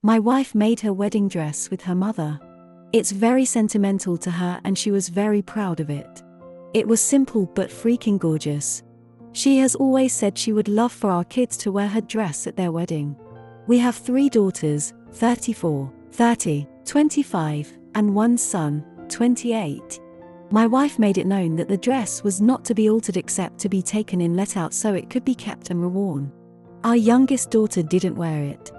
My wife made her wedding dress with her mother. It's very sentimental to her and she was very proud of it. It was simple but freaking gorgeous. She has always said she would love for our kids to wear her dress at their wedding. We have 3 daughters, 34, 30, 25, and 1 son, 28. My wife made it known that the dress was not to be altered except to be taken in let out so it could be kept and reworn. Our youngest daughter didn't wear it.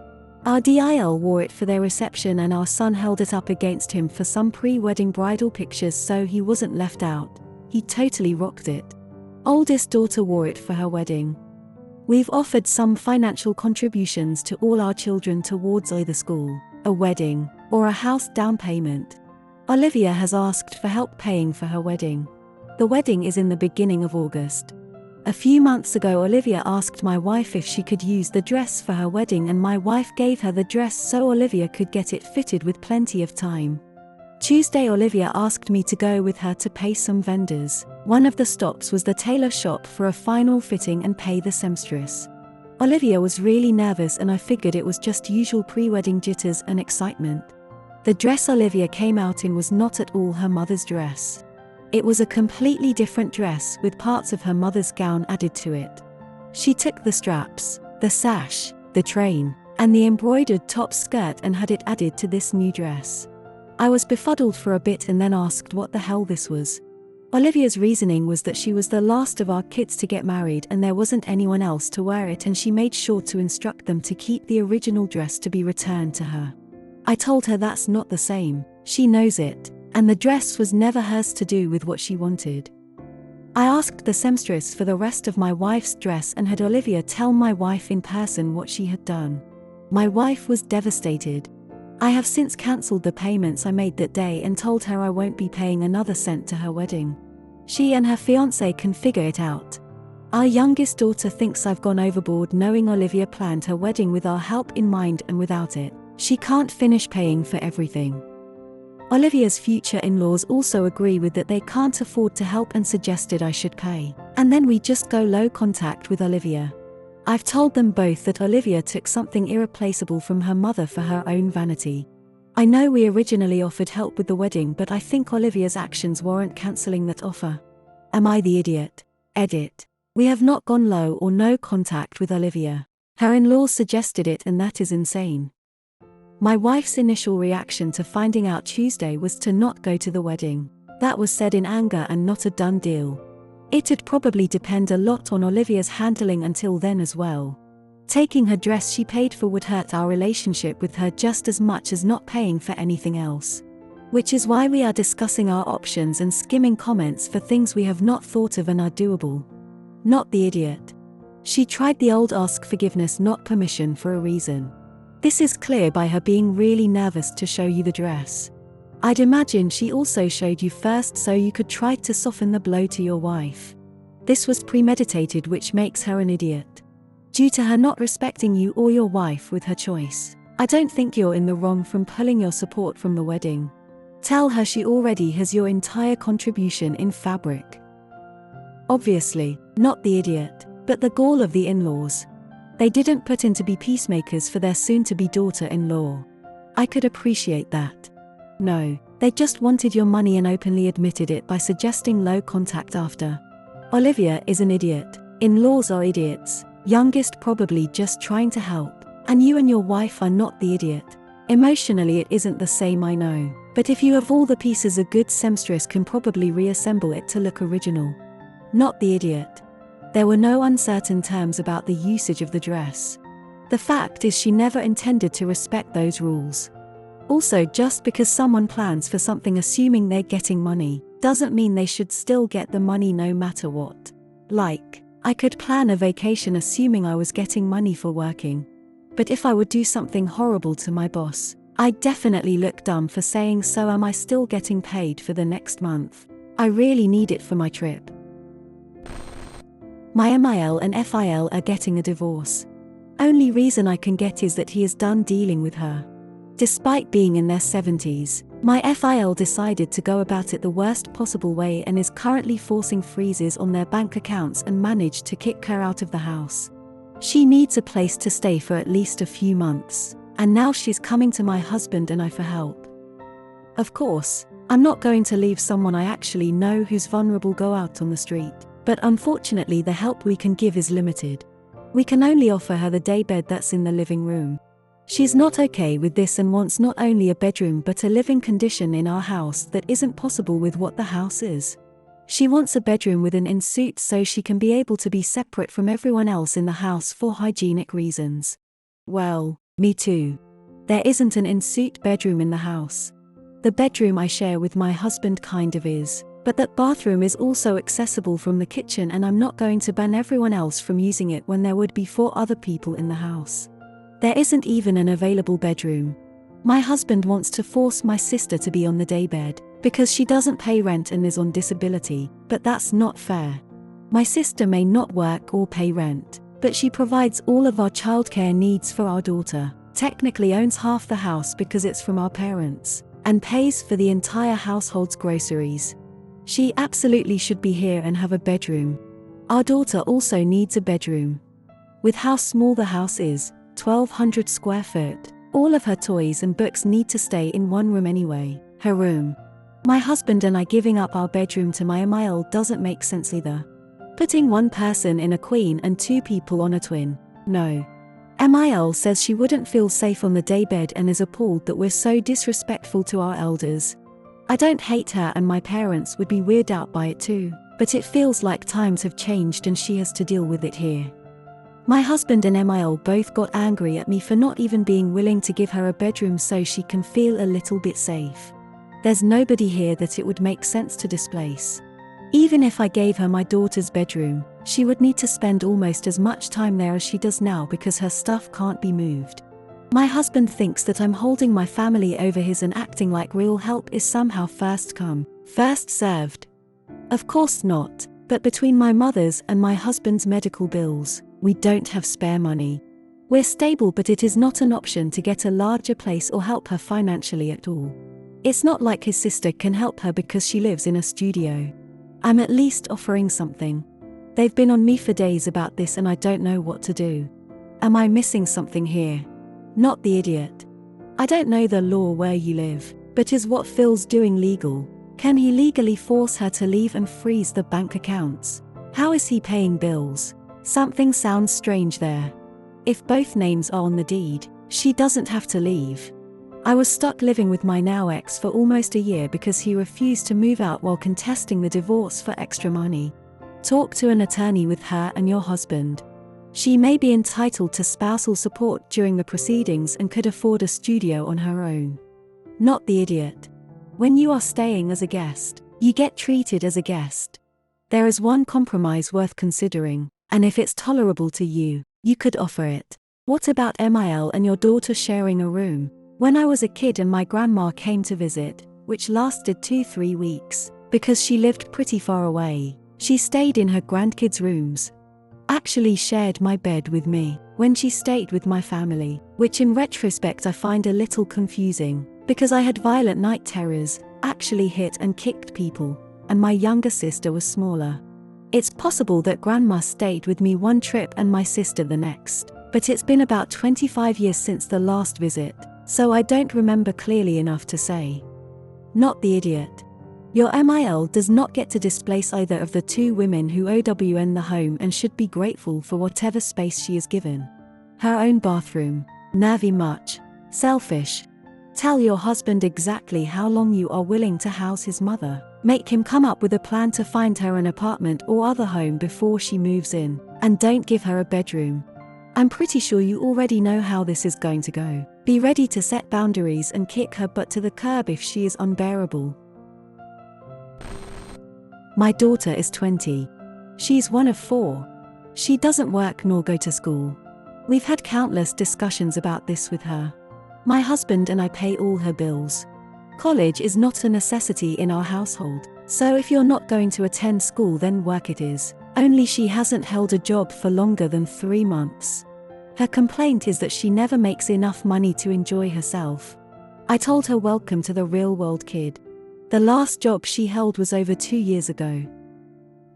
Our DIL wore it for their reception and our son held it up against him for some pre-wedding bridal pictures so he wasn't left out. He totally rocked it. Oldest daughter wore it for her wedding. We've offered some financial contributions to all our children towards either school, a wedding, or a house down payment. Olivia has asked for help paying for her wedding. The wedding is in the beginning of August. A few months ago Olivia asked my wife if she could use the dress for her wedding and my wife gave her the dress so Olivia could get it fitted with plenty of time. Tuesday Olivia asked me to go with her to pay some vendors. One of the stops was the tailor shop for a final fitting and pay the seamstress. Olivia was really nervous and I figured it was just usual pre-wedding jitters and excitement. The dress Olivia came out in was not at all her mother's dress. It was a completely different dress with parts of her mother's gown added to it. She took the straps, the sash, the train, and the embroidered top skirt and had it added to this new dress. I was befuddled for a bit and then asked what the hell this was. Olivia's reasoning was that she was the last of our kids to get married and there wasn't anyone else to wear it and she made sure to instruct them to keep the original dress to be returned to her. I told her that's not the same, she knows it, and the dress was never hers to do with what she wanted. I asked the seamstress for the rest of my wife's dress and had Olivia tell my wife in person what she had done. My wife was devastated. I have since cancelled the payments I made that day and told her I won't be paying another cent to her wedding. She and her fiancé can figure it out. Our youngest daughter thinks I've gone overboard knowing Olivia planned her wedding with our help in mind and without it, she can't finish paying for everything. Olivia's future in-laws also agree with that they can't afford to help and suggested I should pay. And then we just go low contact with Olivia. I've told them both that Olivia took something irreplaceable from her mother for her own vanity. I know we originally offered help with the wedding but I think Olivia's actions warrant cancelling that offer. Am I the idiot? Edit. We have not gone low or no contact with Olivia. Her in-laws suggested it and that is insane. My wife's initial reaction to finding out Tuesday was to not go to the wedding. That was said in anger and not a done deal. It'd probably depend a lot on Olivia's handling until then as well. Taking her dress she paid for would hurt our relationship with her just as much as not paying for anything else. Which is why we are discussing our options and skimming comments for things we have not thought of and are doable. Not the idiot. She tried the old ask forgiveness not permission for a reason. This is clear by her being really nervous to show you the dress. I'd imagine she also showed you first so you could try to soften the blow to your wife. This was premeditated which makes her an idiot. Due to her not respecting you or your wife with her choice. I don't think you're in the wrong from pulling your support from the wedding. Tell her she already has your entire contribution in fabric. Obviously, not the idiot, but the gall of the in-laws. They didn't put in to be peacemakers for their soon-to-be daughter-in-law. I could appreciate that. No, they just wanted your money and openly admitted it by suggesting low contact after. Olivia is an idiot, in-laws are idiots, youngest probably just trying to help, and you and your wife are not the idiot. Emotionally it isn't the same I know, but if you have all the pieces a good seamstress can probably reassemble it to look original. Not the idiot. There were no uncertain terms about the usage of the dress. The fact is she never intended to respect those rules. Also, just because someone plans for something assuming they're getting money, doesn't mean they should still get the money no matter what. Like, I could plan a vacation assuming I was getting money for working. But if I would do something horrible to my boss, I'd definitely look dumb for saying so am I still getting paid for the next month? I really need it for my trip. My MIL and FIL are getting a divorce. Only reason I can get is that he is done dealing with her. Despite being in their 70s, my FIL decided to go about it the worst possible way and is currently forcing freezes on their bank accounts and managed to kick her out of the house. She needs a place to stay for at least a few months. And now she's coming to my husband and I for help. Of course, I'm not going to leave someone I actually know who's vulnerable go out on the street, but unfortunately the help we can give is limited. We can only offer her the daybed that's in the living room. She's not okay with this and wants not only a bedroom but a living condition in our house that isn't possible with what the house is. She wants a bedroom with an ensuite so she can be able to be separate from everyone else in the house for hygienic reasons. Well, me too. There isn't an ensuite bedroom in the house. The bedroom I share with my husband kind of is, but that bathroom is also accessible from the kitchen and I'm not going to ban everyone else from using it when there would be 4 other people in the house. There isn't even an available bedroom. My husband wants to force my sister to be on the daybed, because she doesn't pay rent and is on disability, but that's not fair. My sister may not work or pay rent, but she provides all of our childcare needs for our daughter, technically owns half the house because it's from our parents, and pays for the entire household's groceries. She absolutely should be here and have a bedroom. Our daughter also needs a bedroom. With how small the house is, 1,200 square foot, all of her toys and books need to stay in one room anyway, her room. My husband and I giving up our bedroom to my MIL doesn't make sense either. Putting one person in a queen and 2 people on a twin, no. MIL says she wouldn't feel safe on the daybed and is appalled that we're so disrespectful to our elders. I don't hate her and my parents would be weirded out by it too, but it feels like times have changed and she has to deal with it here. My husband and MIL both got angry at me for not even being willing to give her a bedroom so she can feel a little bit safe. There's nobody here that it would make sense to displace. Even if I gave her my daughter's bedroom, she would need to spend almost as much time there as she does now because her stuff can't be moved. My husband thinks that I'm holding my family over his and acting like real help is somehow first come, first served. Of course not, but between my mother's and my husband's medical bills, we don't have spare money. We're stable but it is not an option to get a larger place or help her financially at all. It's not like his sister can help her because she lives in a studio. I'm at least offering something. They've been on me for days about this and I don't know what to do. Am I missing something here? Not the idiot. I don't know the law where you live, but is what Phil's doing legal? Can he legally force her to leave and freeze the bank accounts? How is he paying bills? Something sounds strange there. If both names are on the deed, she doesn't have to leave. I was stuck living with my now ex for almost a year because he refused to move out while contesting the divorce for extra money. Talk to an attorney with her and your husband. She may be entitled to spousal support during the proceedings and could afford a studio on her own. Not the idiot. When you are staying as a guest, you get treated as a guest. There is one compromise worth considering, and if it's tolerable to you, you could offer it. What about MIL and your daughter sharing a room? When I was a kid and my grandma came to visit, which lasted 2-3 weeks, because she lived pretty far away, she stayed in her grandkids' rooms. Actually shared my bed with me when she stayed with my family, which in retrospect I find a little confusing, because I had violent night terrors, actually hit and kicked people, and my younger sister was smaller. It's possible that grandma stayed with me one trip and my sister the next, but it's been about 25 years since the last visit, so I don't remember clearly enough to say. Not the idiot. Your MIL does not get to displace either of the 2 women who OWN the home and should be grateful for whatever space she is given. Her own bathroom. Nervy much. Selfish. Tell your husband exactly how long you are willing to house his mother. Make him come up with a plan to find her an apartment or other home before she moves in, and don't give her a bedroom. I'm pretty sure you already know how this is going to go. Be ready to set boundaries and kick her butt to the curb if she is unbearable. My daughter is 20. She's one of 4. She doesn't work nor go to school. We've had countless discussions about this with her. My husband and I pay all her bills. College is not a necessity in our household, so if you're not going to attend school then work it is. Only she hasn't held a job for longer than 3 months. Her complaint is that she never makes enough money to enjoy herself. I told her welcome to the real world, kid. The last job she held was over 2 years ago.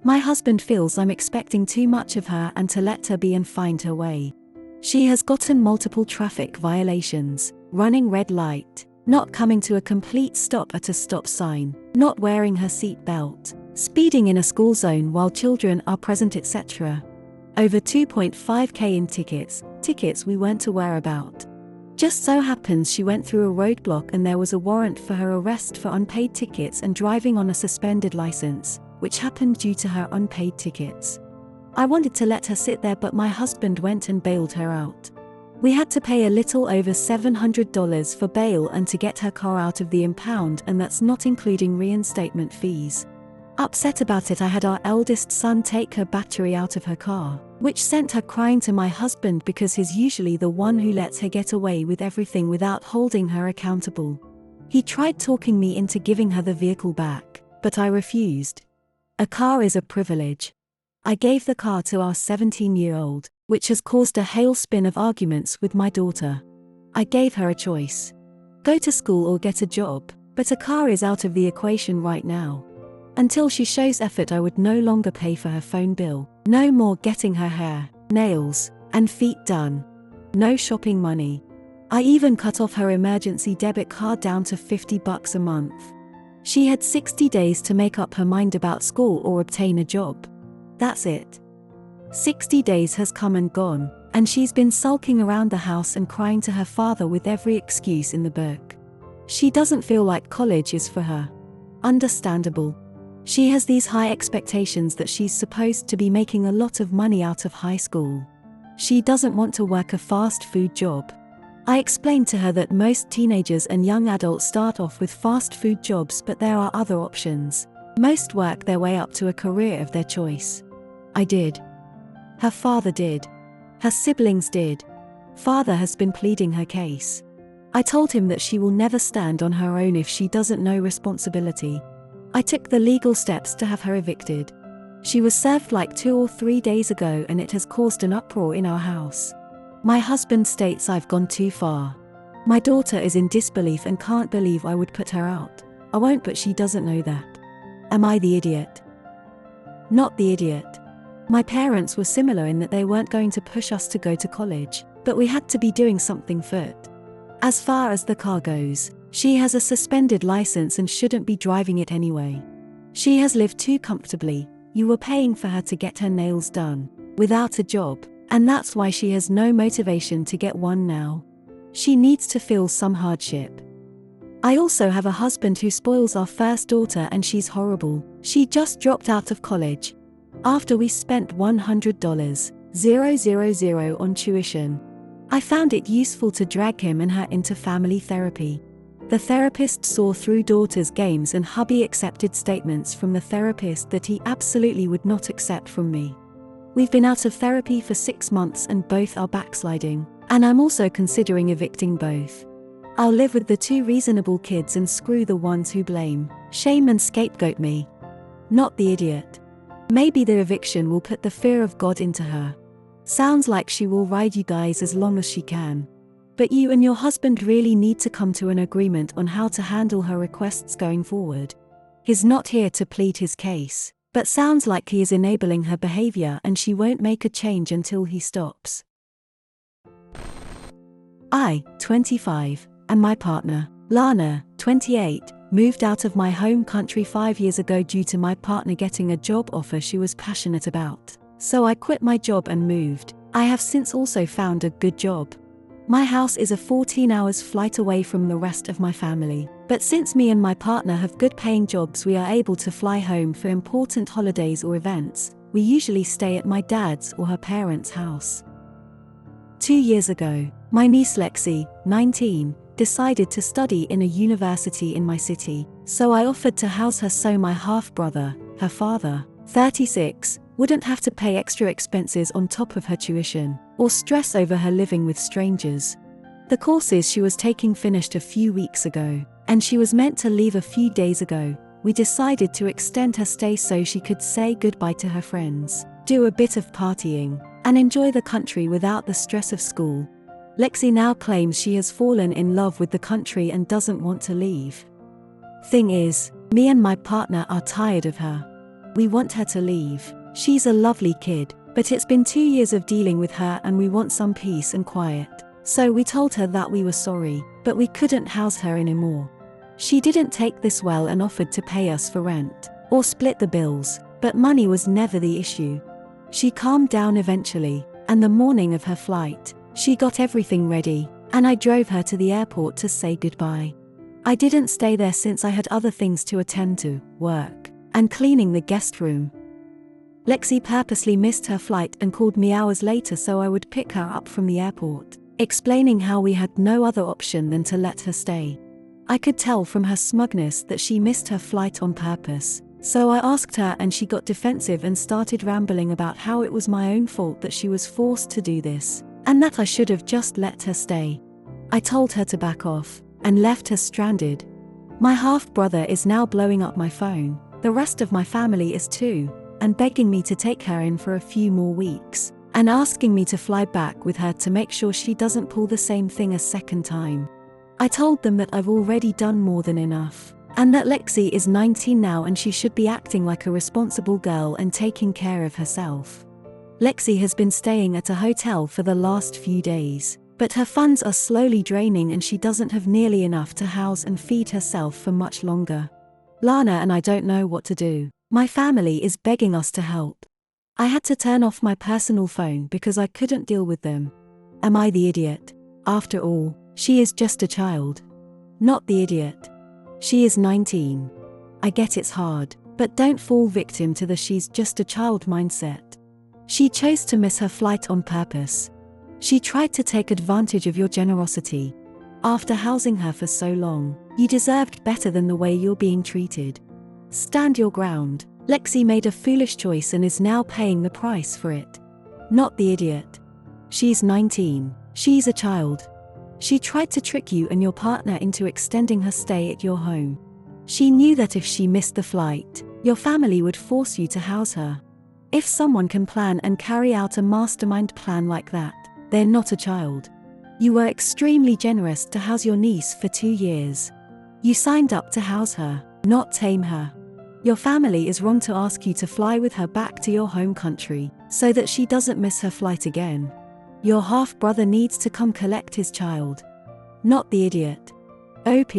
My husband feels I'm expecting too much of her and to let her be and find her way. She has gotten multiple traffic violations: running red light, not coming to a complete stop at a stop sign, not wearing her seat belt, speeding in a school zone while children are present, etc. Over 2.5k in tickets we weren't aware about. Just so happens she went through a roadblock and there was a warrant for her arrest for unpaid tickets and driving on a suspended license, which happened due to her unpaid tickets. I wanted to let her sit there, but my husband went and bailed her out. We had to pay a little over $700 for bail and to get her car out of the impound, and that's not including reinstatement fees. Upset about it, I had our eldest son take her battery out of her car, which sent her crying to my husband because he's usually the one who lets her get away with everything without holding her accountable. He tried talking me into giving her the vehicle back, but I refused. A car is a privilege. I gave the car to our 17-year-old, which has caused a hailspin of arguments with my daughter. I gave her a choice: go to school or get a job, but a car is out of the equation right now. Until she shows effort, I would no longer pay for her phone bill, no more getting her hair, nails, and feet done. No shopping money. I even cut off her emergency debit card down to $50 a month. She had 60 days to make up her mind about school or obtain a job. That's it. 60 days has come and gone, and she's been sulking around the house and crying to her father with every excuse in the book. She doesn't feel like college is for her. Understandable. She has these high expectations that she's supposed to be making a lot of money out of high school. She doesn't want to work a fast food job. I explained to her that most teenagers and young adults start off with fast food jobs, but there are other options. Most work their way up to a career of their choice. I did. Her father did. Her siblings did. Father has been pleading her case. I told him that she will never stand on her own if she doesn't know responsibility. I took the legal steps to have her evicted. She was served like 2 or 3 days ago, and it has caused an uproar in our house. My husband states I've gone too far. My daughter is in disbelief and can't believe I would put her out. I won't, but she doesn't know that. Am I the idiot? Not the idiot. My parents were similar in that they weren't going to push us to go to college, but we had to be doing something for it. As far as the car goes, she has a suspended license and shouldn't be driving it anyway. She has lived too comfortably. You were paying for her to get her nails done, without a job, and that's why she has no motivation to get one now. She needs to feel some hardship. I also have a husband who spoils our first daughter, and she's horrible. She just dropped out of college. After we spent $100,000 on tuition. I found it useful to drag him and her into family therapy. The therapist saw through daughter's games, and hubby accepted statements from the therapist that he absolutely would not accept from me. We've been out of therapy for 6 months and both are backsliding, and I'm also considering evicting both. I'll live with the 2 reasonable kids and screw the ones who blame, shame and scapegoat me. Not the idiot. Maybe the eviction will put the fear of God into her. Sounds like she will ride you guys as long as she can. But you and your husband really need to come to an agreement on how to handle her requests going forward. He's not here to plead his case, but sounds like he is enabling her behavior, and she won't make a change until he stops. I, 25, and my partner, Lana, 28, moved out of my home country 5 years ago due to my partner getting a job offer she was passionate about. So I quit my job and moved. I have since also found a good job. My house is a 14 hours flight away from the rest of my family, but since me and my partner have good paying jobs, we are able to fly home for important holidays or events. We usually stay at my dad's or her parents' house. 2 years ago, my niece Lexi, 19, decided to study in a university in my city, so I offered to house her so my half-brother, her father, 36, wouldn't have to pay extra expenses on top of her tuition, or stress over her living with strangers. The courses she was taking finished a few weeks ago, and she was meant to leave a few days ago. We decided to extend her stay so she could say goodbye to her friends, do a bit of partying, and enjoy the country without the stress of school. Lexi now claims she has fallen in love with the country and doesn't want to leave. Thing is, me and my partner are tired of her. We want her to leave. She's a lovely kid, But it's been 2 years of dealing with her and we want some peace and quiet. So we told her that we were sorry, but we couldn't house her anymore. She didn't take this well and offered to pay us for rent, or split the bills, but money was never the issue. She calmed down eventually, and the morning of her flight, she got everything ready, and I drove her to the airport to say goodbye. I didn't stay there since I had other things to attend to, work, and cleaning the guest room. Lexi purposely missed her flight and called me hours later so I would pick her up from the airport, explaining how we had no other option than to let her stay. I could tell from her smugness that she missed her flight on purpose, so I asked her and she got defensive and started rambling about how it was my own fault that she was forced to do this, and that I should have just let her stay. I told her to back off, and left her stranded. My half-brother is now blowing up my phone, the rest of my family is too, and begging me to take her in for a few more weeks, and asking me to fly back with her to make sure she doesn't pull the same thing a second time. I told them that I've already done more than enough, and that Lexi is 19 now and she should be acting like a responsible girl and taking care of herself. Lexi has been staying at a hotel for the last few days, but her funds are slowly draining and she doesn't have nearly enough to house and feed herself for much longer. Lana and I don't know what to do. My family is begging us to help. I had to turn off my personal phone because I couldn't deal with them. Am I the idiot? After all, she is just a child. Not the idiot. She is 19. I get it's hard, but don't fall victim to the she's just a child mindset. She chose to miss her flight on purpose. She tried to take advantage of your generosity. After housing her for so long, you deserved better than the way you're being treated. Stand your ground. Lexi made a foolish choice and is now paying the price for it. Not the idiot. She's 19. She's a child. She tried to trick you and your partner into extending her stay at your home. She knew that if she missed the flight, your family would force you to house her. If someone can plan and carry out a mastermind plan like that, they're not a child. You were extremely generous to house your niece for 2 years. You signed up to house her, not tame her. Your family is wrong to ask you to fly with her back to your home country, so that she doesn't miss her flight again. Your half-brother needs to come collect his child. Not the idiot. OP,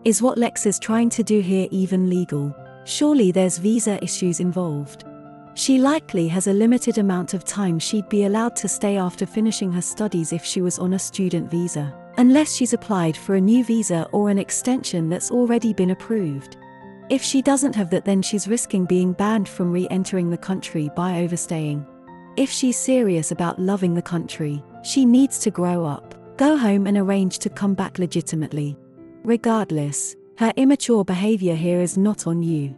is what Lex is trying to do here even legal? Surely there's visa issues involved. She likely has a limited amount of time she'd be allowed to stay after finishing her studies if she was on a student visa, unless she's applied for a new visa or an extension that's already been approved. If she doesn't have that, then she's risking being banned from re-entering the country by overstaying. If she's serious about loving the country, she needs to grow up, go home and arrange to come back legitimately. Regardless, her immature behavior here is not on you.